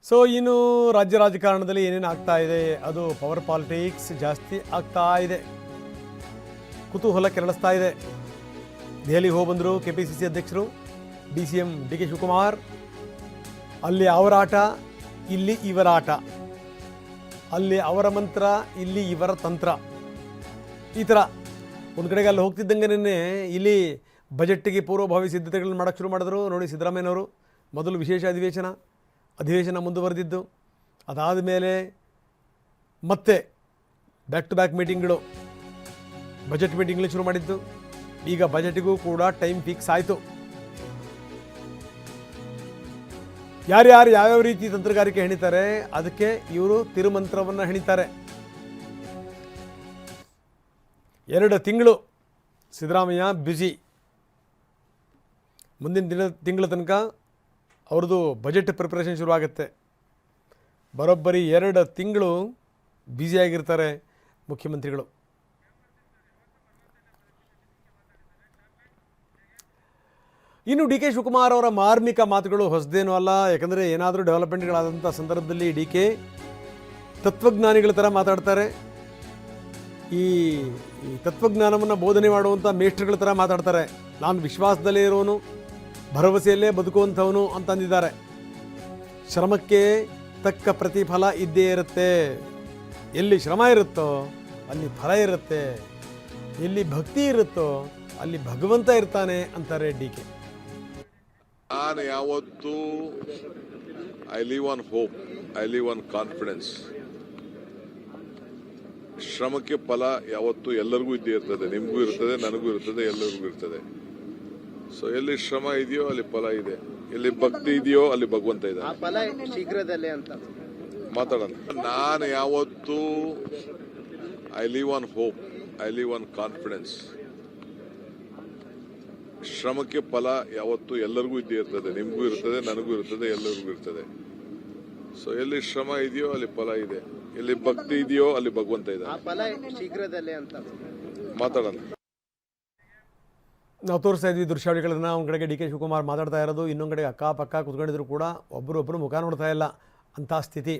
So ಇನ್ನು ರಾಜ್ಯ ರಾಜಕಾರಣದಲ್ಲಿ ಏನೇನು ಆಗ್ತಾ ಇದೆ, ಅದು ಪವರ್ ಪಾಲಿಟಿಕ್ಸ್ ಜಾಸ್ತಿ ಆಗ್ತಾ ಇದೆ, ಕುತೂಹಲ ಕೆರಳಿಸ್ತಾ ಇದೆ. ದೆಹಲಿಗೆ ಹೋಗಿ ಬಂದರು KPCC ಅಧ್ಯಕ್ಷರು DCM DK ಶಿವಕುಮಾರ್. ಅಲ್ಲಿ ಅವರ ಆಟ, ಇಲ್ಲಿ ಇವರ ಆಟ, ಅಲ್ಲಿ ಅವರ ಮಂತ್ರ, ಇಲ್ಲಿ ಇವರ ತಂತ್ರ. ಈ ಥರ ಒಂದು ಕಡೆಗೆ ಅಲ್ಲಿ ಹೋಗ್ತಿದ್ದಂಗೆ ಇಲ್ಲಿ ಬಜೆಟ್ಗೆ ಪೂರ್ವಭಾವಿ ಸಿದ್ಧತೆಗಳನ್ನು ಮಾಡೋಕ್ಕೆ ಶುರು ಮಾಡಿದ್ರು. ನೋಡಿ, ಸಿದ್ದರಾಮಯ್ಯನವರು ಮೊದಲು ವಿಶೇಷ ಅಧಿವೇಶನ ಮುಂದುವರೆದಿದ್ದು, ಅದಾದ ಮೇಲೆ ಮತ್ತೆ ಬ್ಯಾಕ್ ಟು ಬ್ಯಾಕ್ ಮೀಟಿಂಗ್ಗಳು, ಬಜೆಟ್ ಮೀಟಿಂಗ್ಗಳು ಶುರು ಮಾಡಿದ್ದು. ಈಗ ಬಜೆಟ್ಗೂ ಕೂಡ ಟೈಮ್ ಫಿಕ್ಸ್ ಆಯಿತು. ಯಾರ್ಯಾರು ಯಾವ್ಯಾವ ರೀತಿ ತಂತ್ರಗಾರಿಕೆ ಹೆಣಿತಾರೆ ಅದಕ್ಕೆ ಇವರು ತಿರುಮಂತ್ರವನ್ನು ಹೆಣಿತಾರೆ. 2 ತಿಂಗಳು ಸಿದ್ದರಾಮಯ್ಯ ಬ್ಯುಸಿ. ಮುಂದಿನ ತಿಂಗಳ ತನಕ ಅವ್ರದ್ದು ಬಜೆಟ್ ಪ್ರಿಪ್ರೇಷನ್ ಶುರುವಾಗುತ್ತೆ. ಬರೋಬ್ಬರಿ 2 ತಿಂಗಳು ಬ್ಯುಸಿಯಾಗಿರ್ತಾರೆ ಮುಖ್ಯಮಂತ್ರಿಗಳು. ಇನ್ನು DK ಶಿವಕುಮಾರ್ ಅವರ ಮಾರ್ಮಿಕ ಮಾತುಗಳು ಹೊಸದೇನೂ ಅಲ್ಲ. ಯಾಕಂದರೆ ಏನಾದರೂ ಡೆವಲಪ್ಮೆಂಟ್ಗಳಾದಂಥ ಸಂದರ್ಭದಲ್ಲಿ DK ತತ್ವಜ್ಞಾನಿಗಳ ಥರ ಮಾತಾಡ್ತಾರೆ. ಈ ತತ್ವಜ್ಞಾನವನ್ನು ಬೋಧನೆ ಮಾಡುವಂಥ ಮೇಷ್ಟ್ರುಗಳ ಥರ ಮಾತಾಡ್ತಾರೆ. ನಾನು ವಿಶ್ವಾಸದಲ್ಲೇ ಇರೋನು, ಭರವಸೆಯಲ್ಲೇ ಬದುಕುವಂಥವನು ಅಂತಂದಿದ್ದಾರೆ. ಶ್ರಮಕ್ಕೆ ತಕ್ಕ ಪ್ರತಿಫಲ ಇದ್ದೇ ಇರುತ್ತೆ. ಎಲ್ಲಿ ಶ್ರಮ ಇರುತ್ತೋ ಅಲ್ಲಿ ಫಲ ಇರುತ್ತೆ, ಎಲ್ಲಿ ಭಕ್ತಿ ಇರುತ್ತೋ ಅಲ್ಲಿ ಭಗವಂತ ಇರ್ತಾನೆ ಅಂತಾರೆ DK. ನಾನು ಯಾವತ್ತೂ I live on hope, I live on confidence. ಶ್ರಮಕ್ಕೆ ಫಲ ಯಾವತ್ತೂ ಎಲ್ಲರಿಗೂ ಇದ್ದೇ ಇರ್ತದೆ, ನಿಮಗೂ ಇರ್ತದೆ, ನನಗೂ ಇರ್ತದೆ, ಎಲ್ಲರಿಗೂ ಇರ್ತದೆ. ಸೊ ಎಲ್ಲಿ ಶ್ರಮ ಇದೆಯೋ ಅಲ್ಲಿ ಫಲ ಇದೆ, ಎಲ್ಲಿ ಭಕ್ತಿ ಇದೆಯೋ ಅಲ್ಲಿ ಭಗವಂತ ಇದೆ. ಫಲ ಶೀಘ್ರದಲ್ಲೇ ಅಂತ ಮಾತಾಡೋಣ. ನಾನು ಯಾವತ್ತೂ I live on hope, I live on confidence. ಶ್ರಮಕ್ಕೆ ಫಲ ಯಾವತ್ತೂ ಎಲ್ಲರಿಗೂ ಇದ್ದೇ ಇರ್ತದೆ, ನಿಮಗೂ ಇರ್ತದೆ, ನನಗೂ ಇರ್ತದೆ, ಎಲ್ಲರಿಗೂ ಇರ್ತದೆ. ಸೊ ಎಲ್ಲಿ ಶ್ರಮ ಇದೆಯೋ ಅಲ್ಲಿ ಫಲ ಇದೆ, ಎಲ್ಲಿ ಭಕ್ತಿ ಇದೆಯೋ ಅಲ್ಲಿ ಭಗವಂತ ಇದೆ. ಫಲ ಶೀಘ್ರದಲ್ಲೇ ಅಂತ ಮಾತಾಡೋಣ. ನಾವು ತೋರಿಸ್ತಾ ಇದ್ವಿ ದೃಶ್ಯಾವಳಿಗಳನ್ನು. ಒಂದು ಕಡೆಗೆ DK ಶಿವಕುಮಾರ್ ಮಾತಾಡ್ತಾ ಇರೋದು, ಇನ್ನೊಂದು ಕಡೆಗೆ ಅಕ್ಕಪಕ್ಕ ಕುತ್ಕೊಂಡಿದ್ರು ಕೂಡ ಒಬ್ಬರೊಬ್ಬರು ಮುಖ ನೋಡ್ತಾ ಇಲ್ಲ ಅಂಥ ಸ್ಥಿತಿ.